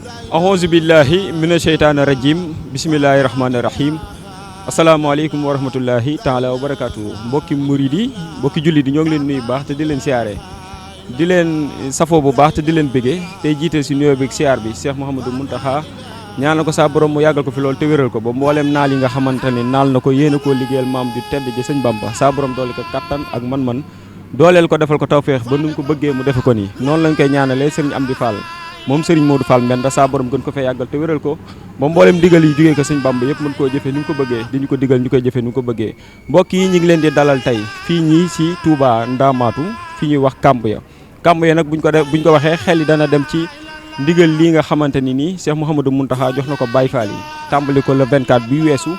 Auzu billahi mina sheytaani rajim bismillahi rahmaani rahim asalaamaaleykum wa rahmatullahi taala wa barakaatu mbokki murid yi mbokki jullit yi ñoo ngi leen nuyu baax te di leen siyaare di leen safoo bu baax te di leen bëggee tey jiite si nuyoo bi siyaar bi Cheikh Mouhamadou Mountakha ñaanal ko saa borom mu yàggal ko fi loolu te wéral ko ba mboolem naal yi nga xamante ne naal na ko yéen a koo liggéeyal maam ju tedd ji sëñ Bamba saa borom doole ko kattan ak man-man dooleel ko defal ko tawféex ba nu mu ko bëggee mu defe ko nii noonu lañ koy ñaanalee sëriñ Amdi Fall moom Serigne Modou Fall Mbenda saa borom gën ko fee yàggal te wéral ko ba mboolem digal yi jógee ko sëñ Bamba yëpp mën koo jëfee ni mu ko bëggee di ñu ko digal ñu koy jëfee ni mu ko bëggee mbokk yi ñu ngi leen di dalal tey fii ñii si Touba Ndamaatu fi ñuy wax Kamb ya nag buñ ko waxee xel yi dana dem ci ndigal lii nga xamante ni nii Cheikh Mouhamadou Mountakha jox na ko Baye Fall yi tàmbali ko le 24 bi weesu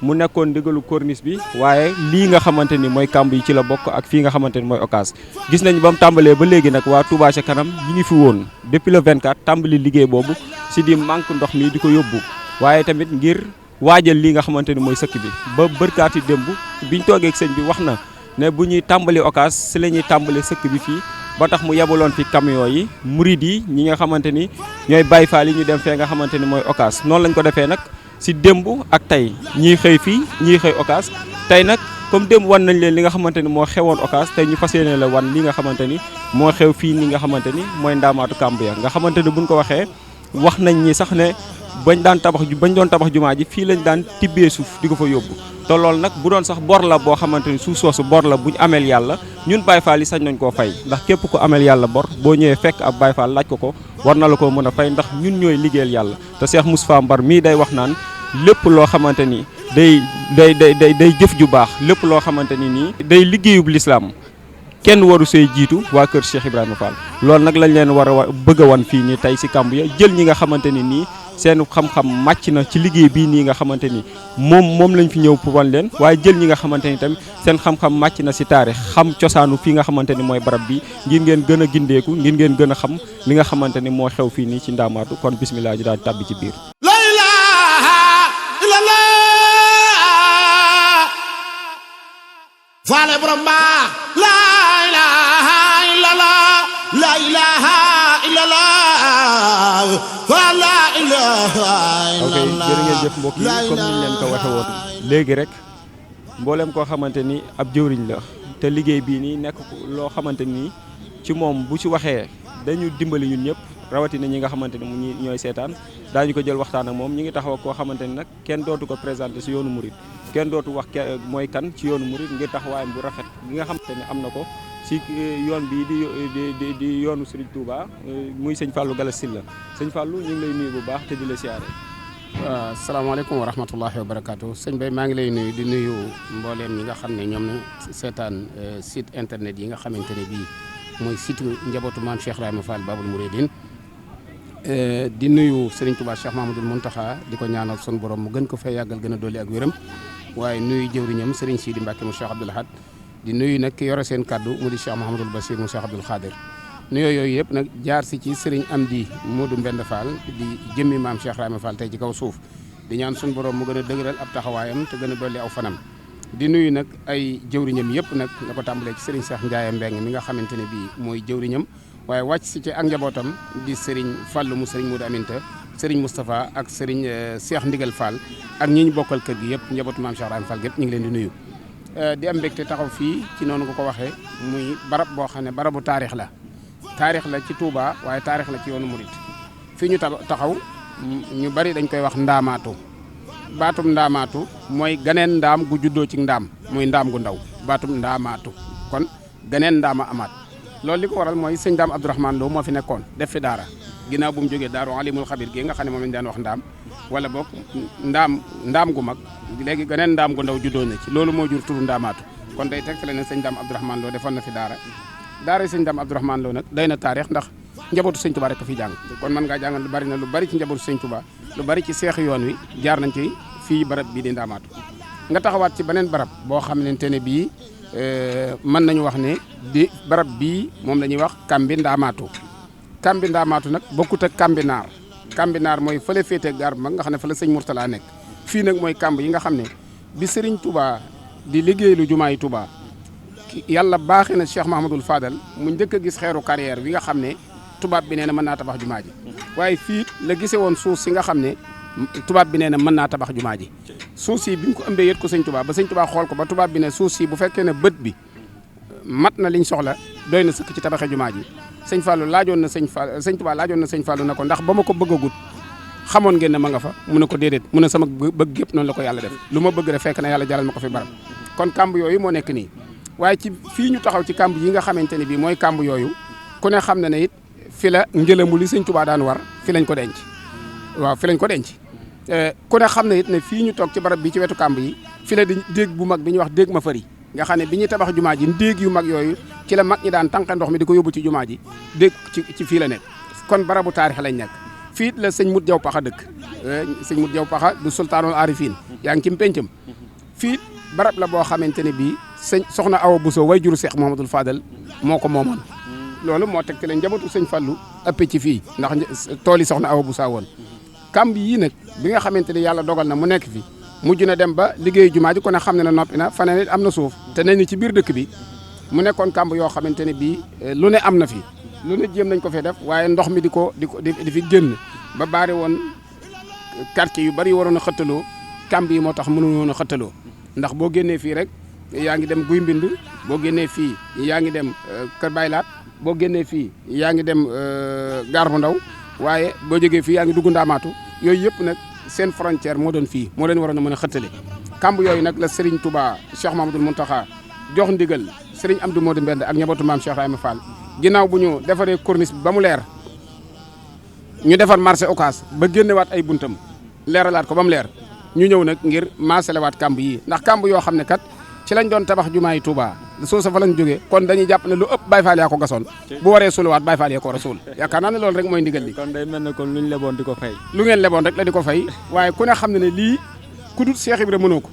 mu nekkoon ndigalu corniche bi waaye lii nga xamante ni mooy kamb yi ci la bokk ak fii nga xamante ni mooy Ocass gis nañ ba mu tàmbalee ba léegi nag waa Touba ca kanam ñi ngi fi woon depuis le 24 tàmbali liggéey boobu si di manque ndox mi di ko yóbbu waaye tamit ngir waajal lii nga xamante ni mooy sëkk bi ba bërkaati démb biñ toogee ak sëñ bi wax na ne bu ñuy tàmbali Ocass si la ñuy tàmbali sëkk bi fii ba tax mu yebaloon fi camion yi murid yi ñi nga xamante ni ñooy Baye Fall yi ñu dem fee nga xamante ni mooy Ocass noonu lañ ko defee nag si démb ak tey ñii xëy fii ñii xëy Ocass tey nag comme démb wan nañ leen li nga xamante ni moo xewoon Ocass tey ñu fas yéene la wan li nga xamante ni moo xew fii ni nga xamante ni mooy Ndamaatu Kamb ya nga xamante ni buñ ko waxee wax nañ ñi sax ne bañ doon tabax jumaa ji fii lañ daan tibbee suuf di ko fa yóbbu te loolu nag bu doon sax bor la boo xamante ni suuf soosu bor la buñ ameel yàlla ñun Baye Fall yi sañ nañ koo fay ndax képp ku ameel yàlla bor boo ñëwee fekk ab Baye Fall laaj ko war na la koo mën a fay ndax ñun ñooy liggéeyal yàlla te Cheikh Moustapha Mbar mii day wax naan lépp loo xamante ni day jëf ju baax lépp loo xamante ni nii day liggéeyub lislaam kenn waru see jiitu waa kër Cheikh Ibrahima Fall loolu nag lañ leen war a bëgg a wan fii nii tey si kamb ya jël ñi nga xamante ni nii seen xam-xam màcc na ci liggéey bii nii nga xamante ni moom lañ fi ñëw pour wan leen waaye jël ñi nga xamante ni tamit seen xam-xam màcc na si taarix xam cosaanu fii nga xamante ni mooy barab bi ngir ngeen gën a gindeeku ngir ngeen gën a xam li nga xamante ni moo xew fii nii ci Ndamaatu kon bismillah ji daal di tàbbi ci biir faale borom baax la ilaha illallah la ilaha illallah la ilaha illallah jërë ngeen jëf mbokk yi comme niñ leen ko waxe woon léegi rek mboolem koo xamante ni ab jëwriñ la te liggéey bii nii nekk loo xamante ni ci moom bu ci waxee dañu dimbali ñun ñëpp rawatina ñi nga xamante ni mu ñooy seetaan daañu ko jël waxtaan ak moom ñi ngi taxaw ak koo xamante ni nag kenn dootu ko présenté si yoonu murid kenn dootu wax mooy kan ci yoonu murid ngir taxawaayam bu rafet gi nga xamante ni am na ko si yoon bii di yoonu Serigne Touba muy sëñ Fallou Galass Sylla sëñ Fallou ñu ngi lay nuyu bu baax te di la siyaare. waaw salaamaaleykum wa rahmatullahi wa barakaatu sëñ Bay maa ngi lay nuyu di nuyu mbooleem ñi nga xam ne ñoom na seetaan site internet yi nga xamante ne bii mooy site njabootu maam Cheikh Ibrahima Fall Babul Mouridine di nuyu Serigne Touba Cheikh Mahamadou Mountakha di ko ñaanal son borom mu gën ko fay yàggal gën a dolli ak wéram waaye nuyu jëwriñam Serigne Sidi Mbacke mu Cheikh Abdoul Ahad di nuyu nag ki yore seen kaddu mu di Cheikh Mouhamadul Bassir mu Cheikh Abdoul Khadir nuyoo yooyu yëpp nag jaar si ci Serigne Amdi Modou Mbenda Fall di jëmmi maam Cheikh Ibrahima Fall tey ci kaw suuf di ñaan sun borom mu gën a dëgëral ab taxawaayam te gën a dolli aw fanam di nuyu nag ay jëwriñam yëpp nag la ko tàmbalee ci Serigne Cheikh Ndiaye Mbeng mi nga xamante ne bii mooy jëwriñam waaye wàcc si ci ak njabootam di Serigne Fallou mu Serigne Modou Aminta Serigne Moustapha ak Serigne Cheikh Ndigal Fall ak ñi ñu bokkal kër gi yëpp njabootu maam Cheikh Ibrahima Fall gépp ñu ngi leen di nuyu di am mbégte taxaw fii ci noonu nga ko waxee muy barab boo xam ne barabu taarix la ci Touba waaye taarix la ci yoonu murit fii ñu taxaw ñu bari dañ koy wax ndaamaatu baatum ndaamaatu mooy ganeen ndaam gu juddoo ci ndaam muy ndaam gu ndaw baatum ndaamaatu kon ganeen ndaama amaat loolu li ko waral mooy sëñ Daam Abdourahmane Lo moo fi nekkoon def fi daara ginnaaw bu mu jógee daaru alimul xabir gi nga xam ne moom lañ daan wax ndaam wala boog ndaam gu mag léegi ganeen ndaam gu ndaw juddoo na ci loolu moo jur turu ndaamaatu kon day tegtale ne sëñ Daam Abdourahmane Lo defoon na fi daara sëñ Daam Abdourahmane Lo nag day na taarix ndax njabootu sëñ Touba rek ko fi jàng kon mën ngaa jàngal lu bari ci njabootu sëñ Touba lu bari ci seex yoon wi jaar nañ ci fii barab bii di ndaamaatu nga taxawaat ci beneen barab boo xamante ne bii mën nañu wax ne di barab bii moom la ñuy wax Kambi Ndamaatu nag bokkut ak Kambinaar mooy fële féete gaar bu mag nga xam ne fa la sëñ Mourtala nekk fii nag mooy kamb yi nga xam ne bi Serigne Touba di liggéey lu jumaa yi Touba yàlla baaxee na Cheikh Mahamadul Fadal mu njëkk a gis xeeru carrière bi nga xam ne tubaab bi nee na mën naa tabax jumaa ji waaye fii la gise woon suuf si nga xam ne tubaab bi nee na mën naa tabax jumaa ji suuf si bi mu ko ëmbee yët ko sëñ Tuubaa ba sëñ Tuubaa xool ko ba tubaab bi ne suuf si bu fekkee ne bët bi mat na liñ soxla doy na sëkk ci tabaxe jumaa ji sëñ Fallou laajoon na sëñ Tuubaa laajoon na sëñ Fallou na ko ndax ba ma ko bëggagut xamoon ngeen ne ma nga fa mu ne ko déedéet mu ne sama bëgg yëpp noonu la ko yàlla def lu ma bëgg rek fekk na yàlla jaral ma ko fi barab kon kamb yooyu moo nekk nii waaye ci fii ñu taxaw ci kamb yi nga xamante ne bii mooy kamb yooyu ku ne xam na ne it fi la ngëlamu li sëñ Tuubaa daan war fi lañ ko denc waaw fi lañ ko denc ku ne xam ne it ne fii ñu toog ci barab bi ci wetu kamb yi fi la di déeg bu mag bi ñuy wax déeg ma fëri nga xam ne bi ñuy tabax jumaa ji déeg yu mag yooyu ci la mag ñi daan tànqe ndox mi di ko yóbbu ci jumaa ji déeg ci fii la nekk kon barabu taarix lañ nekk fii la sëñ Mut Jaw Paxa dëkk sëñ Mut Jaw Paxa du sultaanul arifin yaa ngi ci mpéncam fii barab la boo xamante ne bii soxna Awa Bousso way juru Seex Muhammadul Fadal moo ko moomoon loolu moo teg te leen njabootu sëñ Fallu ëpp ci fii ndax tool yi soxna Awa Bousso woon kamb yii nag bi nga xamante ne yàlla dogal na mu nekk fi mujj na dem ba liggéeyu jumaa ji ko ne xam ne na noppi na faneen it am na suuf te nañ ni ci biir dëkk bi mu nekkoon kamb yoo xamante ne bii lu ne am na fi lu ne jéem nañ ko fee def waaye ndox mi di fi génn ba bari woon quartier yu bari waroon a xëttaloo kamb yi moo tax mënuñu woon a xëttaloo ndax boo génnee fii rek yaa ngi dem guy mbind boo génnee fii yaa ngi dem kër baylaat boo génnee fii yaa ngi dem gaar bu ndaw waaye boo jógee fii yaa ngi dugg ndaamaatu yooyu yëpp nag seen frontière moo doon fii moo leen waroon a mën a xëttale kamb yooyu nag la Serigne Touba Cheikh Mamadou Mountakha jox ndigal Serigne Amdou Modou Mbend ak njabootu maam Cheikh Ibrahima Fall ginnaaw bu ñu defaree corniche bi ba mu leer ñu defar marché Ocass ba génnewaat ay buntam leeralaat ko ba mu leer ñu ñëw nag ngir maasalewaat kamb yi ndax kamb yoo xam ne kat ci lañ doon tabax jumaa yi Touba soo sa fa lañ jógee kon dañuy jàpp ne lu ëpp Baye Fall yaa ko gasoon bu waree suluwaat Baye Fall yaa ko war a suul yaakaar naa ne loolu rek mooy ndigal li kon day mel ne kon lu ñu leboon di ko fay lu ngeen leboon rek la di ko fay waaye ku ne xam ne ne lii ku dul Cheikh Ibra mënoo ko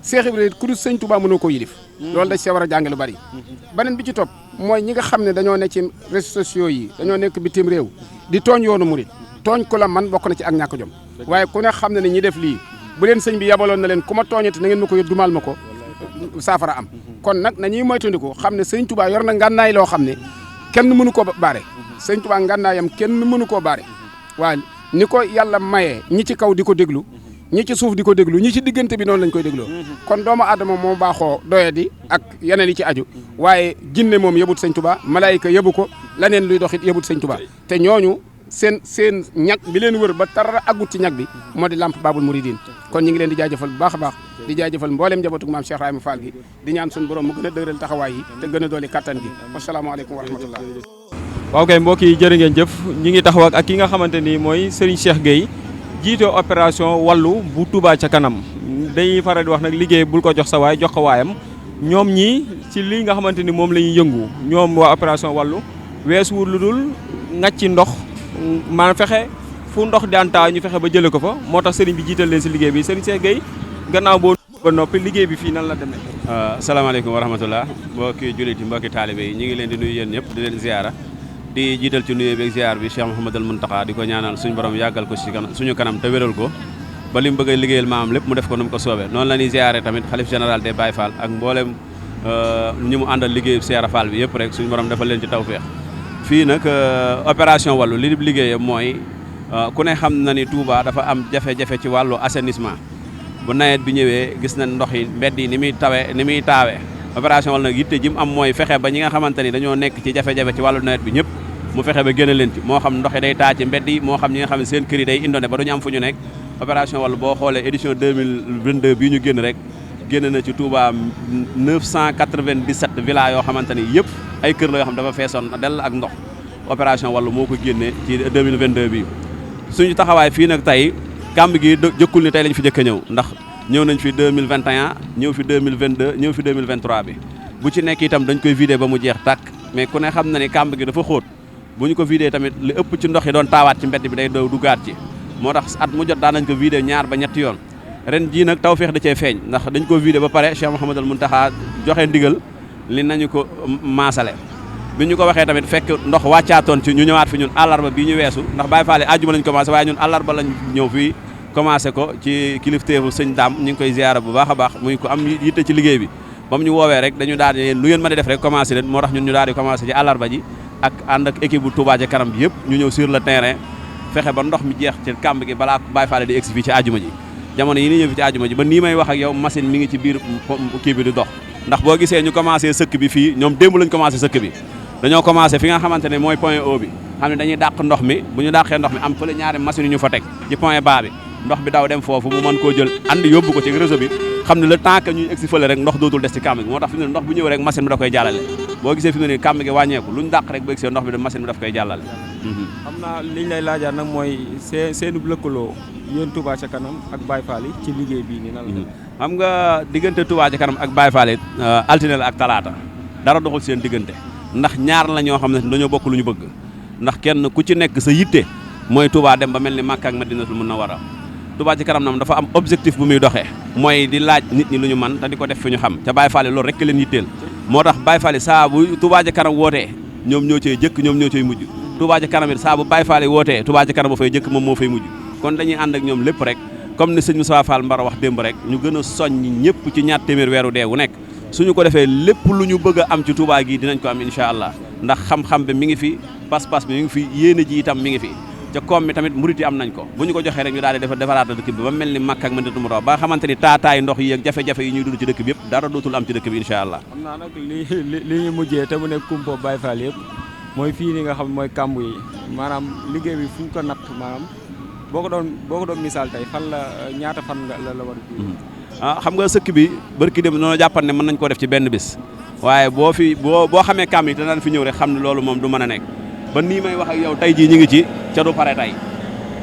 Cheikh Ibra ku dul sëñ Touba mënoo ko yilif loolu dañ see war a jàng lu bari beneen bi ci topp mooy ñi nga xam ne dañoo ne ci réseaux sociaux yi dañoo nekk bitim réew di tooñ yoonu murit tooñ ko la man bokk na ci ak ñàkk jom waaye ku ne xam ne ne ñi def lii bu leen sëñ bi yabaloon na leen ku ma tooñati na ngeen ma ko yët dumal ma ko saafara am kon nag nañuy moytandiku xam ne sëñ Touba yor na ngànnaay loo xam ne kenn mënu koo baare sëñ Touba ngànnaayam kenn mënu koo baare waaye ni ko yàlla mayee ñi ci kaw di ko déglu ñi ci suuf di ko déglu ñi ci diggante bi noonu lañ koy dégloo kon doomu aadama moo baaxoo doyadi ak yeneen yi ci aju waaye jinne moom yëbut sëñ Touba malaayika yëbu ko laneen luy doxit yëbut sëñ Touba te ñooñu seen ñag bi leen wër ba tara agut ci ñag bi moo di lamp Babul Mouridine kon ñu ngi leen di jaajëfal bu baax a baax di jaajëfal mbooleem njabootug maam Cheikh Ibrahima Fall gi di ñaan suñu borom mu gën a dëgëral taxawaay yi te gën a dooli kattan gi wasalaamaaleykum wa rahmatullah waaw kay mbokk yi jërë ngeen jëf ñi ngi taxaw ak ki nga xamante ni mooy Serigne Cheikh Gueye jiite opération wàllu bu Touba ca kanam dañuy faral di wax nag liggéey bul ko jox sa waay jox ko waayam ñoom ñii ci li nga xamante ni moom la ñuy yëngu ñoom waa opération wàllu weesuwul lu dul ngàcci ndox maanaam fexe fu ndox daan taa ñu fexe ba jëlee ko fa moo tax Serigne bi jiital leen si liggéey bi Serigne Cheikh Gueye gannaaw boo ba noppi liggéey bi fii nan la demee. salaamaaleykum wa rahmatullah mbokki jullit yi mbokki taalibe yi ñu ngi leen di nuyu yéen ñëpp di leen ziara di jiital ci nuyoo bi ak ziar bi Cheikh Mouhamadul Mountakha di ko ñaanal suñu borom yàggal ko ci kanam suñu kanam te wéral ko ba li mu bëgg a liggéeyal maam lépp mu def ko nu mu ko soobee noonu la ñuy ziare tamit xalif général des Baye Fall ak mboolem ñi mu àndal liggéeyu Cheikh Fall bi yëpp rek suñu borom defal leen ci tawféex fii nag opération wàllu li liggéeyam mooy ku ne xam na ni Touba dafa am jafe-jafe ci wàllu assainissement bu nawet bi ñëwee gis nañ ndox yi mbedd yi ni muy taawee opération wàllu nag yitte ji mu am mooy fexe ba ñi nga xamante ni dañoo nekk ci jafe-jafe ci wàllu nawet bi ñëpp mu fexe ba génne leen ci moo xam ndox yi day taa ci mbedd yi moo xam ñi nga xam ne seen kër yi day indone ba duñu am fu ñu nekk opération wàllu boo xoolee édition 2022 bii ñu génn rek génn na ci Touba 997 villas yoo xamante ni yëpp ay kër la yoo xam dafa feesoon dell ak ndox opération wàllu moo ko génne ci 2022 bi suñu taxawaay fii nag tey kàmb gi jëkkul ni tey lañ fi jëkk a ñëw ndax ñëw nañ fi 2021 ñëw fi 2022 ñëw fi 2023 bi bu ci nekk itam dañ koy vidé ba mu jeex tàkk mais ku ne xam na ni kàmb gi dafa xóot bu ñu ko vidé tamit li ëpp ci ndox yi doon taawaat ci mbedd bi day dow duggaat ci moo tax at mu jot daan nañ ko vidé ñaar ba ñetti yoon ren jii nag tawfeex da cee feeñ ndax dañ ko vidé ba pare Cheikh Mouhamadul Mountakha joxe ndigal li nañu ko maasale bi ñu ko waxee tamit fekk ndox wàccaatoon ci ñu ñëwaat fi ñun àllarba bii ñu weesu ndax Baye Fall àjjuma lañ commencé waaye ñun àllarba lañ ñëw fii commencé ko ci kilifteefu sëñ Daam ñu ngi koy ziyaara bu baax a baax muy ko am yitte ci liggéey bi ba mu ñu woowee rek dañu daal di lu ngeen mën a def rek commencé leen moo tax ñun ñu daal di commencé ci àllarba ji ak ànd ak équipe bu Touba ca kanam bi yëpp ñu ñëw sur le terrain fexe ba ndox mi jeex ci kàmb gi balaa Baye Fall di egsi fii ci àjjuma ji jamono yi ni ñëw fi ci àjjuma ji ba nii may wax ak yow machine mi ngi ci biir kii bi di dox ndax boo gisee ñu commencé sëkk bi fii ñoom démb lañ commencé sëkk bi dañoo commencé fi nga xamante ne mooy point eau bi xam ne dañuy dàq ndox mi bu ñu dàqee ndox mi am fële ñaari machine yu ñu fa teg ci point bas bi ndox bi daw dem foofu mu mën koo jël andi yóbbu ko ci réseau bi xam ne le temps que ñuy egsi fële rek ndox dootul des ci kàmb gi moo tax fi mu ne ndox bu ñëw rek machine bi da koy jàllale boo gisee fi mu ne nii kàmb gi wàññeeku lu ñu dàq rek bu egsee ndox bi machine bi daf koy jàllale xam naa liñ lay laajaat nag mooy seenu lëkkaloo yéen Touba ca kanam ak Baye Fall yi ci liggéey bii nii nan la xam nga diggante Touba ca kanam ak Baye Fall yi altine la ak talaata dara doxul seen diggante ndax ñaar la ñoo xam ne dañoo bokk lu ñu bëgg ndax kenn ku ci nekk sa yitte mooy Touba dem ba mel ni Makka ak Madinatul Munawwara Touba ci kanam nam dafa am objectif bu muy doxee mooy di laaj nit ñi lu ñu man te di ko def fi ñu xam ca Baye Fall yi loolu rek leen yitteel moo tax Baye Fall yi saa bu Touba ci kanam wootee ñoom ñoo cey jëkk ñoom ñoo cey mujj Touba ci kanam it saa bu Baye Fall yi wootee Touba ci kanam ba fay jëkk moom moo fay mujj kon dañuy ànd ak ñoom lépp rek comme ni sëñ Moussa Fall Mbara wax démb rek ñu gën a soññ ñëpp ci ñaar téeméer weeru dee wu nekk suñu ko defee lépp lu ñu bëgg a am ci Touba gi dinañ ko am incha allah ndax xam-xam bi mi ngi fi pas-pas bi mi ngi fi yéene ji itam mi ngi fi ca koom mi tamit murit yi am nañ ko bu ñu ko joxee rek ñu daal di defaraat dëkk bi ba mel ni Makka ak Madinatul Munawwara ba nga xamante ni taataay ndox yi ak jafe-jafe yi ñuy dund ci dëkk bi yëpp dara dootul am ci dëkk bi incha allah xam naa nag li ñu mujjee te mu nekk kumpo Baye Fall yëpp mooy fii ni nga xam mooy kàmb yi maanaam liggéey bi fu ñu ko natt maanaam boo ko doon misaal tey fan la ñaata fan la war a xam nga sëkk bi barki dem noonu jàppan ne mën nañ koo def ci benn bis waaye boo xamee kàmb yi te daan fi ñëw rek xam ne loolu moom du mën a nekk ba nii may wax ak yow tey jii ñu ngi ci ca du pare tey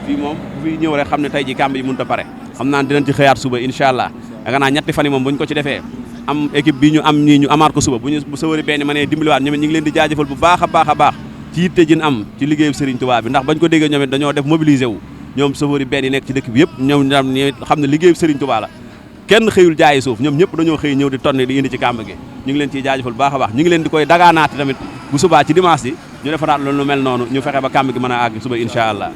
fii moom fi ñëw rek xam ne tey jii kàmb yi mënut a pare xam naa dinañ ci xëyaat suba incha allah yaakaar naa ñetti fan yi moom bu ñu ko ci defee am équipe bi ñu am ñii ñu amaat ko suba bu sawari benn ma ne dimbaliwaat ñoom it ñu ngi leen di jaajëfal bu baax a baax a baax ci yitte jin am ci liggéeyu Serigne Touba bi ndax bañ ko déggee ñoom it dañoo def mobiliser wu ñoom sawari benn yi nekk ci dëkk bi yëpp ñoom xam ne liggéeyu Serigne Touba la kenn xëyul jaayi suuf ñoom ñëpp dañoo xëy ñëw di tonni di indi ci kàmb gi ñu ngi leen ciy jaajëfal bu baax a baax ñu ngi leen di koy dagaanaati tamit bu subaa ci dimanche yi ñu defaraat loolu lu mel noonu ñu fexe ba kàmb gi mën a àgg suba incha allah